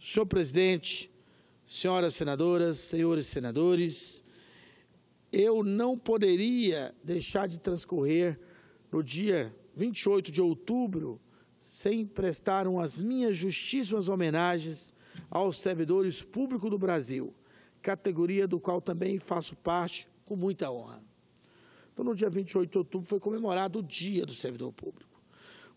Senhor presidente, senhoras senadoras, senhores senadores, eu não poderia deixar de transcorrer no dia 28 de outubro sem prestar as minhas justíssimas homenagens aos servidores públicos do Brasil, categoria do qual também faço parte com muita honra. Então, no dia 28 de outubro foi comemorado o Dia do Servidor Público.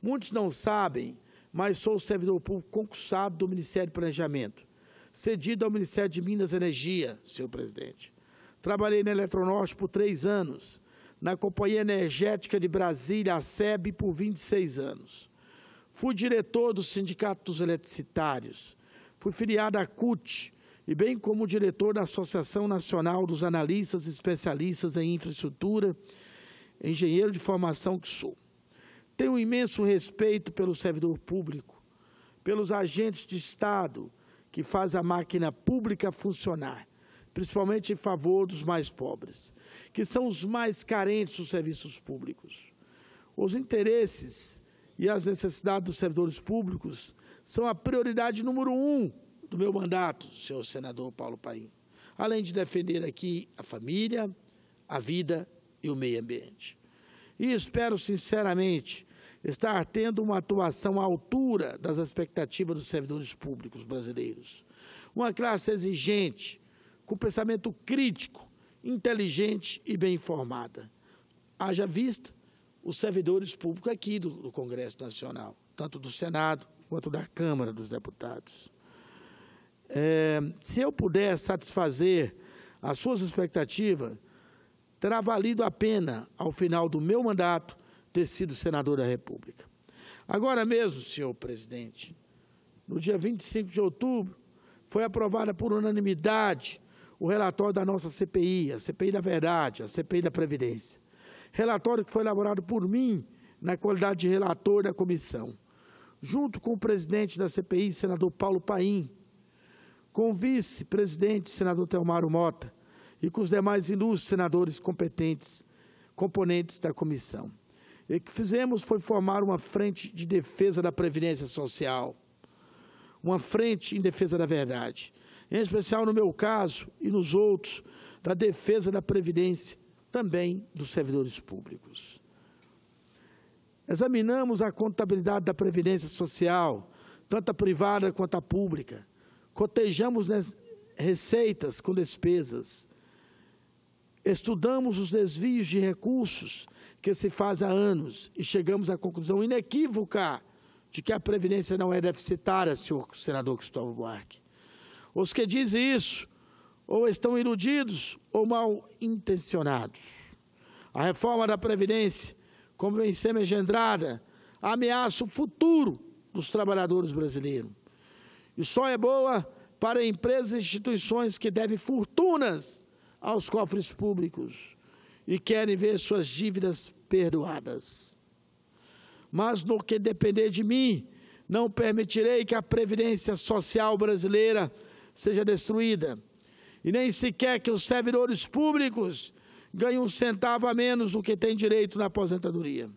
Muitos não sabem, mas sou servidor público concursado do Ministério do Planejamento, cedido ao Ministério de Minas e Energia, senhor presidente. Trabalhei na Eletronorte por 3 anos, na Companhia Energética de Brasília, a SEB, por 26 anos. Fui diretor do Sindicato dos Eletricitários, fui filiado à CUT, e bem como diretor da Associação Nacional dos Analistas e Especialistas em Infraestrutura, engenheiro de formação que sou. Tenho um imenso respeito pelo servidor público, pelos agentes de Estado que fazem a máquina pública funcionar, principalmente em favor dos mais pobres, que são os mais carentes dos serviços públicos. Os interesses e as necessidades dos servidores públicos são a prioridade número 1 do meu mandato, senhor senador Paulo Paim, além de defender aqui a família, a vida e o meio ambiente. E espero sinceramente estar tendo uma atuação à altura das expectativas dos servidores públicos brasileiros. Uma classe exigente, com pensamento crítico, inteligente e bem informada. Haja vista os servidores públicos aqui do Congresso Nacional, tanto do Senado quanto da Câmara dos Deputados. Se eu puder satisfazer as suas expectativas, terá valido a pena, ao final do meu mandato, ter sido senador da República. Agora mesmo, senhor presidente, no dia 25 de outubro, foi aprovada por unanimidade o relatório da nossa CPI, a CPI da Verdade, a CPI da Previdência. Relatório que foi elaborado por mim, na qualidade de relator da comissão, junto com o presidente da CPI, senador Paulo Paim, com o vice-presidente, senador Telmário Mota, e com os demais ilustres senadores competentes, componentes da comissão. E o que fizemos foi formar uma frente de defesa da Previdência Social, uma frente em defesa da verdade, em especial no meu caso e nos outros, da defesa da Previdência, também dos servidores públicos. Examinamos a contabilidade da Previdência Social, tanto a privada quanto a pública, cotejamos receitas com despesas, estudamos os desvios de recursos que se fazem há anos e chegamos à conclusão inequívoca de que a Previdência não é deficitária, senhor senador Cristóvão Buarque. Os que dizem isso ou estão iludidos ou mal intencionados. A reforma da Previdência, como vem sendo engendrada, ameaça o futuro dos trabalhadores brasileiros. E só é boa para empresas e instituições que devem fortunas aos cofres públicos e querem ver suas dívidas perdoadas. Mas no que depender de mim, não permitirei que a Previdência Social brasileira seja destruída, e nem sequer que os servidores públicos ganhem um centavo a menos do que têm direito na aposentadoria.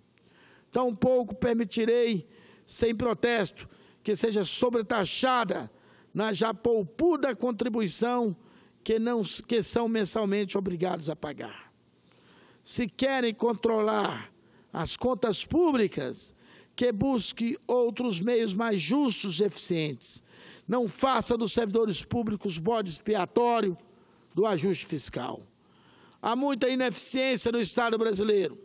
Tampouco permitirei, sem protesto, que seja sobretaxada na já poupuda contribuição que são mensalmente obrigados a pagar. Se querem controlar as contas públicas, que busque outros meios mais justos e eficientes. Não faça dos servidores públicos bode expiatório do ajuste fiscal. Há muita ineficiência no Estado brasileiro,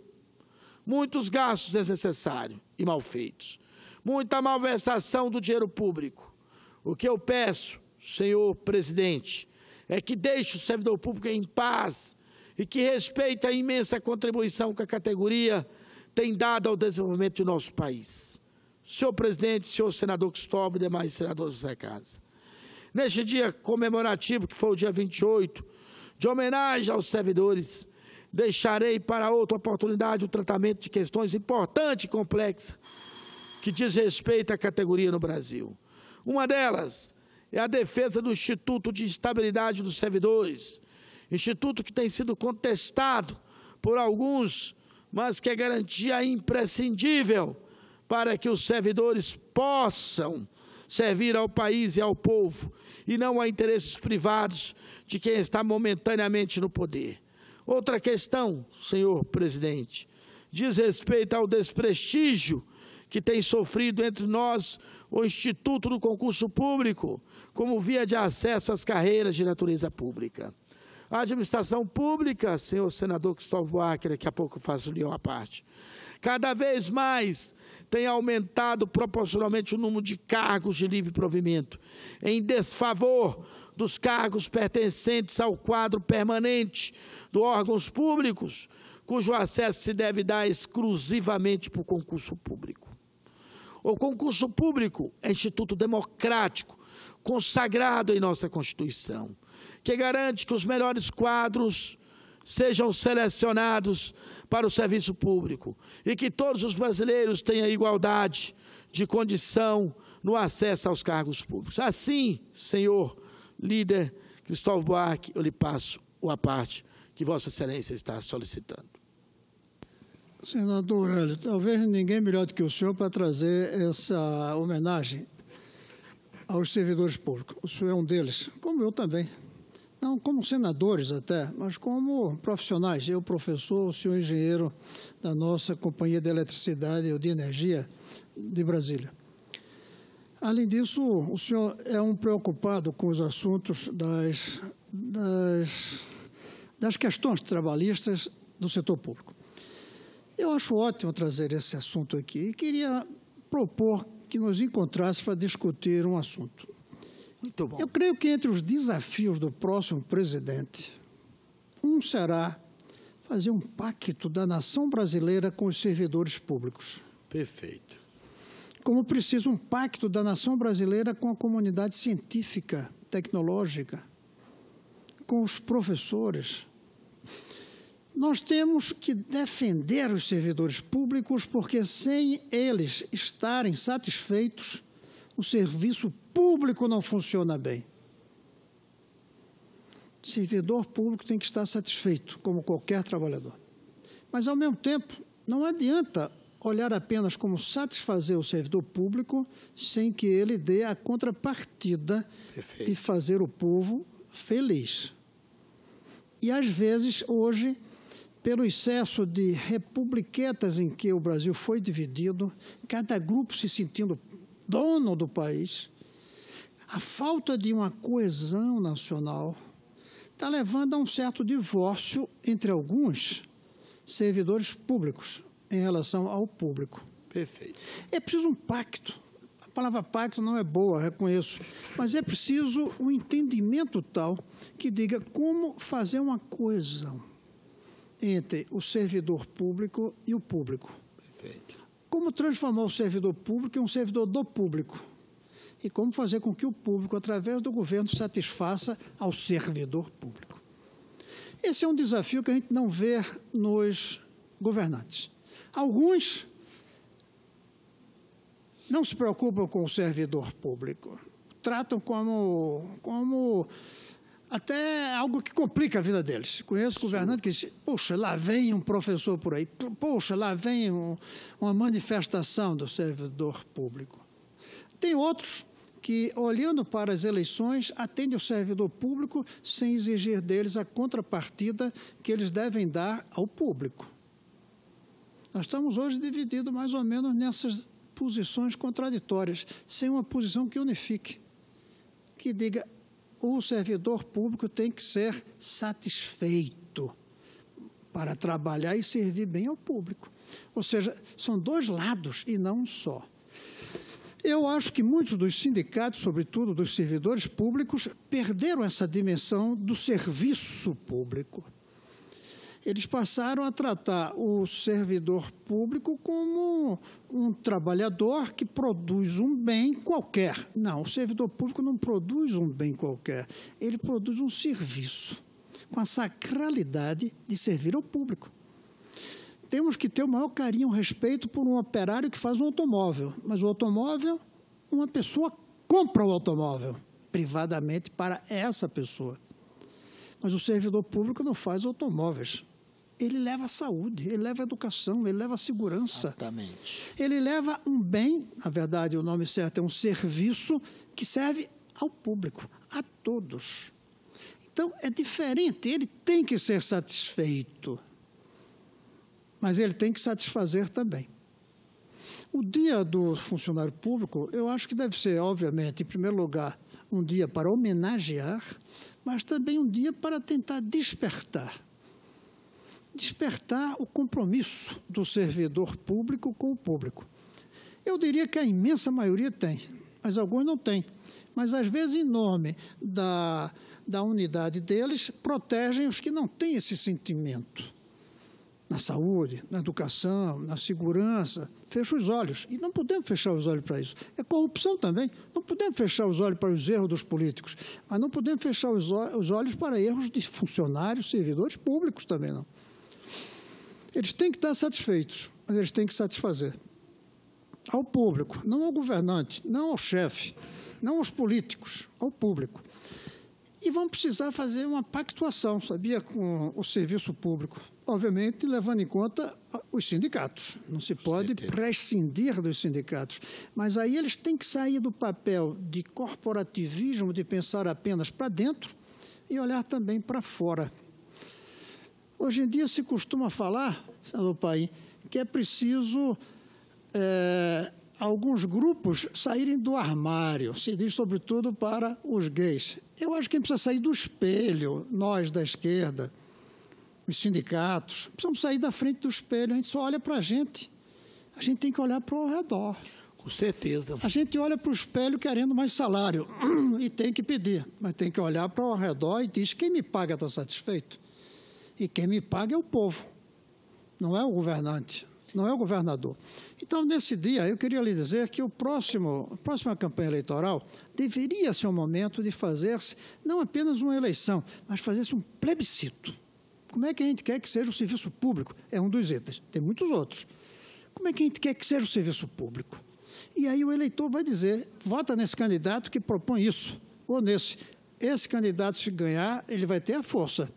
muitos gastos desnecessários e mal feitos, muita malversação do dinheiro público. O que eu peço, senhor presidente, é que deixe o servidor público em paz e que respeite a imensa contribuição que a categoria tem dado ao desenvolvimento de nosso país. Senhor presidente, senhor senador Cristóvão e demais senadores da casa. Neste dia comemorativo, que foi o dia 28, de homenagem aos servidores, deixarei para outra oportunidade o tratamento de questões importantes e complexas que diz respeito à categoria no Brasil. Uma delas é a defesa do Instituto de Estabilidade dos Servidores, instituto que tem sido contestado por alguns, mas que é garantia imprescindível para que os servidores possam servir ao país e ao povo, e não a interesses privados de quem está momentaneamente no poder. Outra questão, senhor presidente, diz respeito ao desprestígio que tem sofrido entre nós o Instituto do Concurso Público, como via de acesso às carreiras de natureza pública. A administração pública, senhor senador Cristóvão Buarque, daqui a pouco eu faço lião à parte, cada vez mais tem aumentado proporcionalmente o número de cargos de livre provimento, em desfavor dos cargos pertencentes ao quadro permanente dos órgãos públicos, cujo acesso se deve dar exclusivamente por concurso público. O concurso público é instituto democrático, consagrado em nossa Constituição, que garante que os melhores quadros sejam selecionados para o serviço público e que todos os brasileiros tenham igualdade de condição no acesso aos cargos públicos. Assim, senhor líder Cristóvão Buarque, eu lhe passo a parte que Vossa Excelência está solicitando. Senador Hélio, talvez ninguém melhor do que o senhor para trazer essa homenagem aos servidores públicos. O senhor é um deles, como eu também. Não como senadores até, mas como profissionais. Eu, professor, o senhor engenheiro da nossa Companhia de Eletricidade ou de Energia de Brasília. Além disso, o senhor é um preocupado com os assuntos das questões trabalhistas do setor público. Eu acho ótimo trazer esse assunto aqui e queria propor que nos encontrássemos para discutir um assunto. Muito bom. Eu creio que entre os desafios do próximo presidente, um será fazer um pacto da nação brasileira com os servidores públicos. Perfeito. Como precisa um pacto da nação brasileira com a comunidade científica, tecnológica, com os professores. Nós temos que defender os servidores públicos, porque sem eles estarem satisfeitos, o serviço público não funciona bem. O servidor público tem que estar satisfeito, como qualquer trabalhador. Mas, ao mesmo tempo, não adianta olhar apenas como satisfazer o servidor público sem que ele dê a contrapartida Perfeito. de fazer o povo feliz. E, às vezes, hoje, pelo excesso de republiquetas em que o Brasil foi dividido, cada grupo se sentindo dono do país, a falta de uma coesão nacional está levando a um certo divórcio entre alguns servidores públicos em relação ao público. Perfeito. É preciso um pacto. A palavra pacto não é boa, reconheço, mas é preciso um entendimento tal que diga como fazer uma coesão entre o servidor público e o público. Perfeito. Como transformar o servidor público em um servidor do público? E como fazer com que o público, através do governo, satisfaça ao servidor público? Esse é um desafio que a gente não vê nos governantes. Alguns não se preocupam com o servidor público, tratam como até algo que complica a vida deles. Conheço governantes que dizem, poxa, lá vem um professor por aí, poxa, lá vem uma manifestação do servidor público. Tem outros que, olhando para as eleições, atendem o servidor público sem exigir deles a contrapartida que eles devem dar ao público. Nós estamos hoje divididos mais ou menos nessas posições contraditórias, sem uma posição que unifique, que diga o servidor público tem que ser satisfeito para trabalhar e servir bem ao público. Ou seja, são dois lados e não um só. Eu acho que muitos dos sindicatos, sobretudo dos servidores públicos, perderam essa dimensão do serviço público. Eles passaram a tratar o servidor público como um trabalhador que produz um bem qualquer. Não, o servidor público não produz um bem qualquer, ele produz um serviço com a sacralidade de servir ao público. Temos que ter o maior carinho e respeito por um operário que faz um automóvel, mas o automóvel, uma pessoa compra o automóvel privadamente para essa pessoa. Mas o servidor público não faz automóveis. ele leva a saúde, ele leva a educação, ele leva a segurança. Exatamente. Ele leva um bem, na verdade o nome certo é um serviço que serve ao público, a todos. Então, é diferente, ele tem que ser satisfeito, mas ele tem que satisfazer também. O dia do funcionário público, eu acho que deve ser, obviamente, em primeiro lugar, um dia para homenagear, mas também um dia para tentar despertar o compromisso do servidor público com o público. Eu diria que a imensa maioria tem, mas alguns não têm. Mas, às vezes, em nome da unidade deles, protegem os que não têm esse sentimento. Na saúde, na educação, na segurança, fecha os olhos. E não podemos fechar os olhos para isso. É corrupção também. Não podemos fechar os olhos para os erros dos políticos, mas não podemos fechar os olhos para erros de funcionários, servidores públicos também não. Eles têm que estar satisfeitos, mas eles têm que satisfazer ao público, não ao governante, não ao chefe, não aos políticos, ao público. E vão precisar fazer uma pactuação, sabia, com o serviço público. Obviamente, levando em conta os sindicatos. Não se pode prescindir dos sindicatos. Mas aí eles têm que sair do papel de corporativismo, de pensar apenas para dentro e olhar também para fora. Hoje em dia se costuma falar, senador Paim, que é preciso alguns grupos saírem do armário, se diz sobretudo para os gays. Eu acho que a gente precisa sair do espelho, nós da esquerda, os sindicatos, precisamos sair da frente do espelho, a gente só olha para a gente tem que olhar para o redor. Com certeza. A gente olha para o espelho querendo mais salário e tem que pedir, mas tem que olhar para o redor e diz, quem me paga está satisfeito? E quem me paga é o povo, não é o governante, não é o governador. Então, nesse dia, eu queria lhe dizer que a próxima campanha eleitoral deveria ser um momento de fazer-se não apenas uma eleição, mas fazer-se um plebiscito. Como é que a gente quer que seja o serviço público? É um dos itens, tem muitos outros. Como é que a gente quer que seja o serviço público? E aí o eleitor vai dizer, vota nesse candidato que propõe isso, ou nesse. Esse candidato, se ganhar, ele vai ter a força.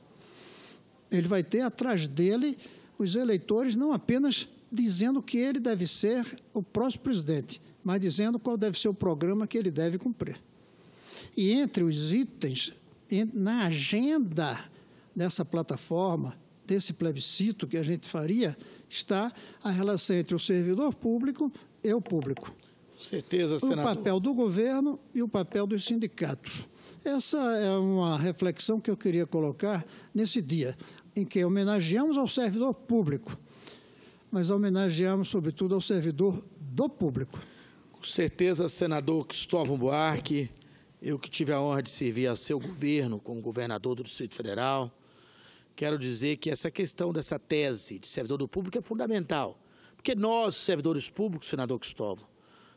Ele vai ter atrás dele os eleitores não apenas dizendo que ele deve ser o próximo presidente, mas dizendo qual deve ser o programa que ele deve cumprir. E entre os itens, na agenda dessa plataforma, desse plebiscito que a gente faria, está a relação entre o servidor público e o público. Certeza, senador. O papel do governo e o papel dos sindicatos. Essa é uma reflexão que eu queria colocar nesse dia, em que homenageamos ao servidor público, mas homenageamos, sobretudo, ao servidor do público. Com certeza, senador Cristóvão Buarque, eu que tive a honra de servir a seu governo como governador do Distrito Federal, quero dizer que essa questão dessa tese de servidor do público é fundamental, porque nós, servidores públicos, senador Cristóvão,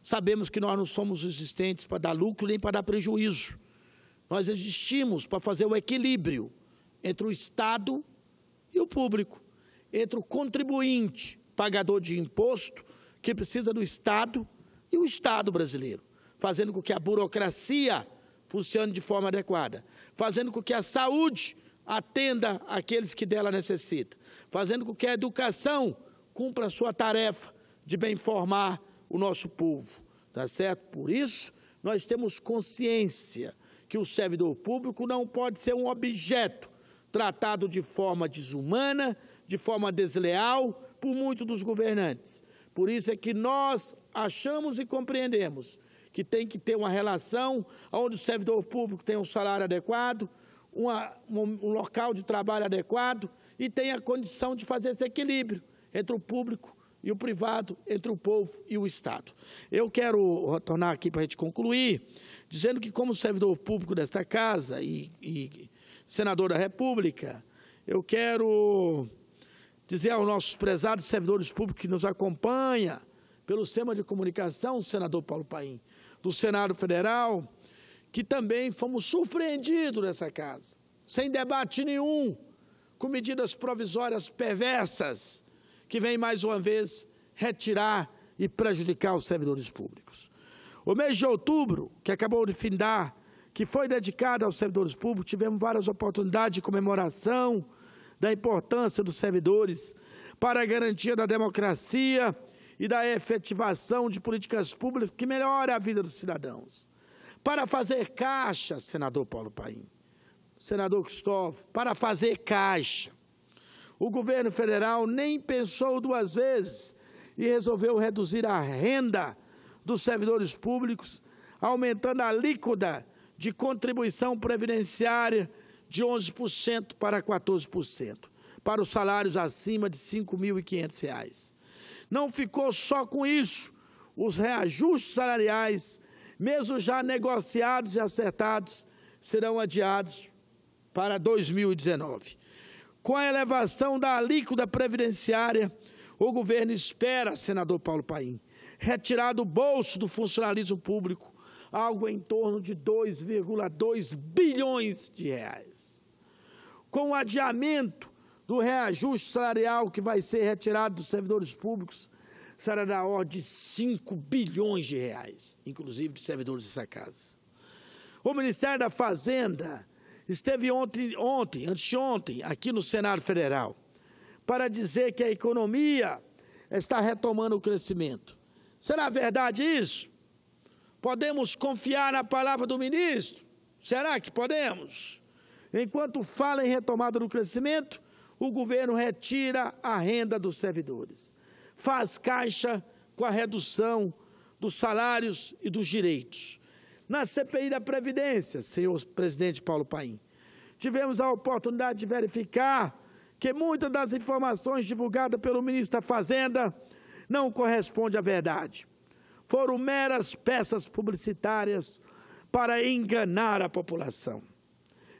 sabemos que nós não somos existentes para dar lucro nem para dar prejuízo. Nós existimos para fazer o equilíbrio entre o Estado e o público, entre o contribuinte, pagador de imposto, que precisa do Estado, e o Estado brasileiro, fazendo com que a burocracia funcione de forma adequada, fazendo com que a saúde atenda aqueles que dela necessitam, fazendo com que a educação cumpra a sua tarefa de bem formar o nosso povo, tá certo? Por isso, nós temos consciência que o servidor público não pode ser um objeto tratado de forma desumana, de forma desleal por muitos dos governantes. Por isso é que nós achamos e compreendemos que tem que ter uma relação onde o servidor público tem um salário adequado, um local de trabalho adequado e tem a condição de fazer esse equilíbrio entre o público e o privado, entre o povo e o Estado. Eu quero retornar aqui para a gente concluir, dizendo que como servidor público desta casa e senador da República, eu quero dizer aos nossos prezados servidores públicos que nos acompanham pelo sistema de comunicação, senador Paulo Paim, do Senado Federal, que também fomos surpreendidos nessa casa, sem debate nenhum, com medidas provisórias perversas, que vem mais uma vez retirar e prejudicar os servidores públicos. O mês de outubro, que acabou de findar, que foi dedicado aos servidores públicos, tivemos várias oportunidades de comemoração, da importância dos servidores para a garantia da democracia e da efetivação de políticas públicas que melhorem a vida dos cidadãos. Para fazer caixa, senador Paulo Paim, senador Cristóvão, para fazer caixa, o governo federal nem pensou duas vezes e resolveu reduzir a renda dos servidores públicos, aumentando a alíquota de contribuição previdenciária de 11% para 14%, para os salários acima de R$ 5.500. Não ficou só com isso. Os reajustes salariais, mesmo já negociados e acertados, serão adiados para 2019. Com a elevação da alíquota previdenciária, o governo espera, senador Paulo Paim, retirar do bolso do funcionalismo público algo em torno de 2,2 bilhões de reais. Com o adiamento do reajuste salarial que vai ser retirado dos servidores públicos, será da ordem de 5 bilhões de reais, inclusive de servidores dessa casa. O Ministério da Fazenda esteve anteontem, aqui no Senado Federal, para dizer que a economia está retomando o crescimento. Será verdade isso? Podemos confiar na palavra do ministro? Será que podemos? Enquanto fala em retomada do crescimento, o governo retira a renda dos servidores. Faz caixa com a redução dos salários e dos direitos. Na CPI da Previdência, senhor presidente Paulo Paim, tivemos a oportunidade de verificar que muitas das informações divulgadas pelo ministro da Fazenda não correspondem à verdade. Foram meras peças publicitárias para enganar a população,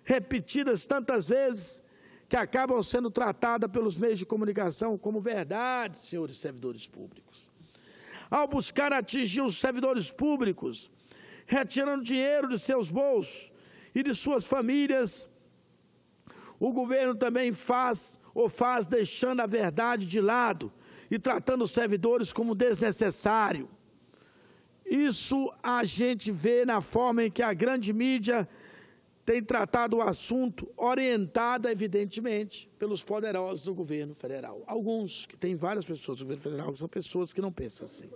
repetidas tantas vezes que acabam sendo tratadas pelos meios de comunicação como verdade, senhores servidores públicos. Ao buscar atingir os servidores públicos, retirando dinheiro de seus bolsos e de suas famílias, o governo também faz deixando a verdade de lado e tratando os servidores como desnecessário. Isso a gente vê na forma em que a grande mídia tem tratado o assunto, orientada, evidentemente, pelos poderosos do governo federal. Alguns, que tem várias pessoas do governo federal, são pessoas que não pensam assim.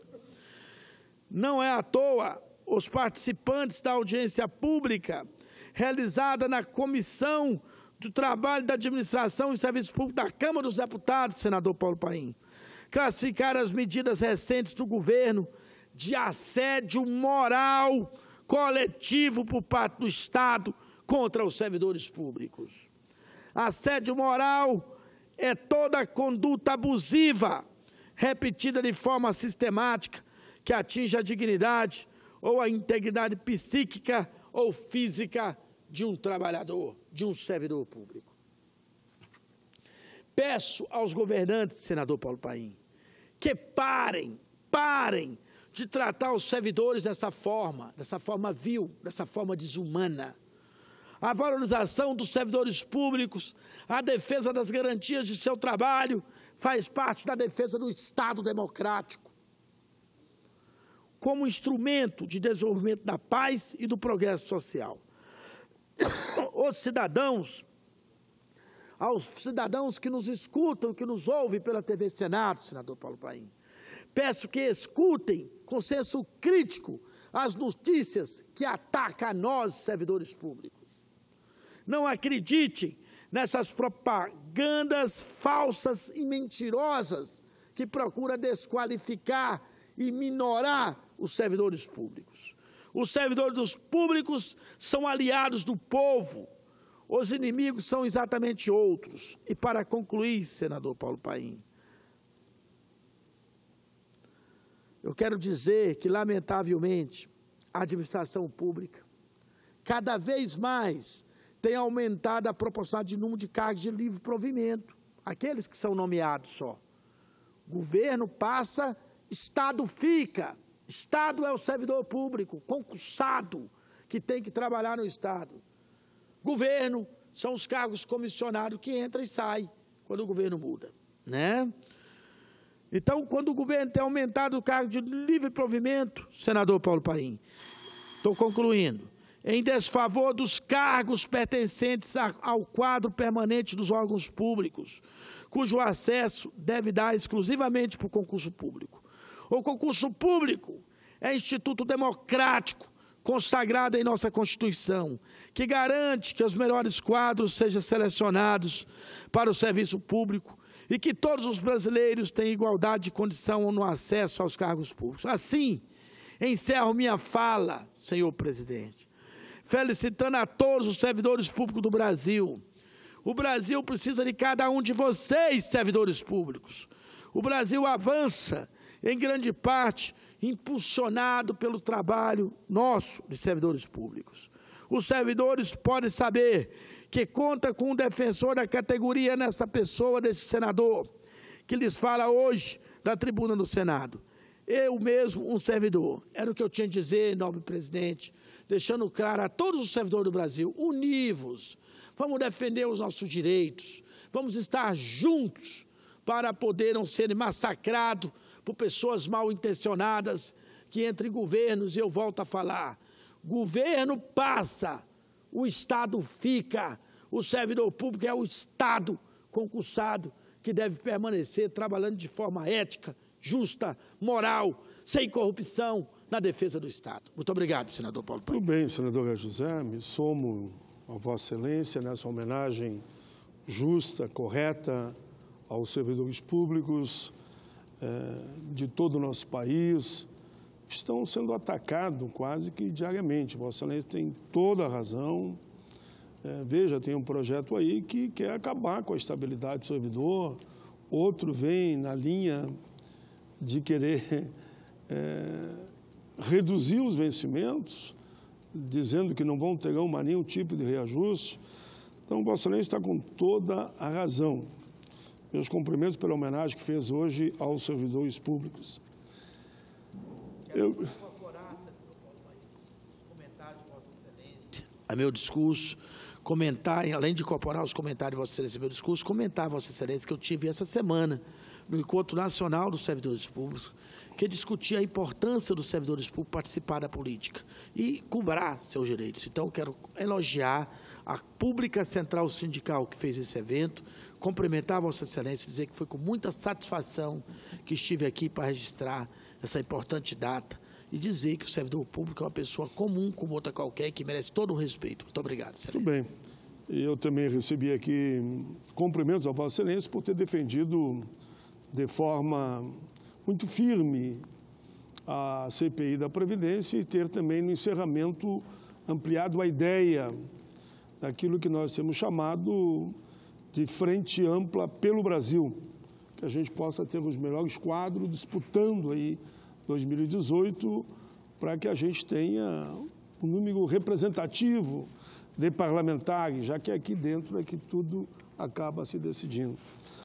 Não é à toa, os participantes da audiência pública, realizada na Comissão do Trabalho da Administração e Serviços Públicos da Câmara dos Deputados, senador Paulo Paim, classificaram as medidas recentes do governo de assédio moral coletivo por parte do Estado contra os servidores públicos. Assédio moral é toda conduta abusiva, repetida de forma sistemática, que atinge a dignidade ou a integridade psíquica ou física de um trabalhador, de um servidor público. Peço aos governantes, senador Paulo Paim, que parem de tratar os servidores dessa forma vil, dessa forma desumana. A valorização dos servidores públicos, a defesa das garantias de seu trabalho, faz parte da defesa do Estado democrático, como instrumento de desenvolvimento da paz e do progresso social. Aos cidadãos que nos escutam, que nos ouvem pela TV Senado, senador Paulo Paim, peço que escutem com senso crítico as notícias que atacam a nós, servidores públicos. Não acreditem nessas propagandas falsas e mentirosas que procuram desqualificar e minorar os servidores públicos. Os servidores públicos são aliados do povo. Os inimigos são exatamente outros. E para concluir, senador Paulo Paim, eu quero dizer que, lamentavelmente, a administração pública cada vez mais tem aumentado a proporcionalidade de número de cargos de livre provimento, aqueles que são nomeados só. Governo passa, Estado fica. Estado é o servidor público, concursado, que tem que trabalhar no Estado. Governo são os cargos comissionados que entram e saem quando o governo muda, né? Então, quando o governo tem aumentado o cargo de livre provimento, senador Paulo Paim, estou concluindo, em desfavor dos cargos pertencentes ao quadro permanente dos órgãos públicos, cujo acesso deve dar exclusivamente por concurso público. O concurso público é instituto democrático, consagrado em nossa Constituição, que garante que os melhores quadros sejam selecionados para o serviço público e que todos os brasileiros tenham igualdade de condição no acesso aos cargos públicos. Assim, encerro minha fala, senhor presidente, felicitando a todos os servidores públicos do Brasil. O Brasil precisa de cada um de vocês, servidores públicos. O Brasil avança, em grande parte, impulsionado pelo trabalho nosso de servidores públicos. Os servidores podem saber que conta com um defensor da categoria nessa pessoa desse senador, que lhes fala hoje da tribuna do Senado. Eu mesmo, um servidor. Era o que eu tinha a dizer, nobre presidente, deixando claro a todos os servidores do Brasil, univos, vamos defender os nossos direitos, vamos estar juntos para poder não serem massacrados por pessoas mal intencionadas que entre governos, e eu volto a falar, governo passa, o Estado fica, o servidor público é o Estado concursado que deve permanecer trabalhando de forma ética, justa, moral, sem corrupção, na defesa do Estado. Muito obrigado, senador Paulo Paim. Muito bem, senador José, me somo a Vossa Excelência nessa homenagem justa, correta aos servidores públicos de todo o nosso país, que estão sendo atacados quase que diariamente. Vossa Excelência tem toda a razão. Veja, tem um projeto aí que quer acabar com a estabilidade do servidor, outro vem na linha de querer reduzir os vencimentos, dizendo que não vão ter nenhum tipo de reajuste. Então, Vossa Excelência está com toda a razão. Meus cumprimentos pela homenagem que fez hoje aos servidores públicos. A meu discurso, comentar, além de incorporar os comentários de Vossa Excelência, meu discurso, comentar, Vossa Excelência, que eu tive essa semana no Encontro Nacional dos Servidores Públicos, que discutia a importância dos servidores públicos participar da política e cobrar seus direitos. Então, eu quero elogiar a Pública Central Sindical que fez esse evento, cumprimentar a Vossa Excelência e dizer que foi com muita satisfação que estive aqui para registrar essa importante data e dizer que o servidor público é uma pessoa comum como outra qualquer que merece todo o respeito. Muito obrigado, Excelência. Tudo bem. Eu também recebi aqui cumprimentos a Vossa Excelência por ter defendido de forma muito firme a CPI da Previdência e ter também no encerramento ampliado a ideia daquilo que nós temos chamado de frente ampla pelo Brasil, que a gente possa ter os melhores quadros disputando aí 2018 para que a gente tenha um número representativo de parlamentares, já que aqui dentro é que tudo acaba se decidindo.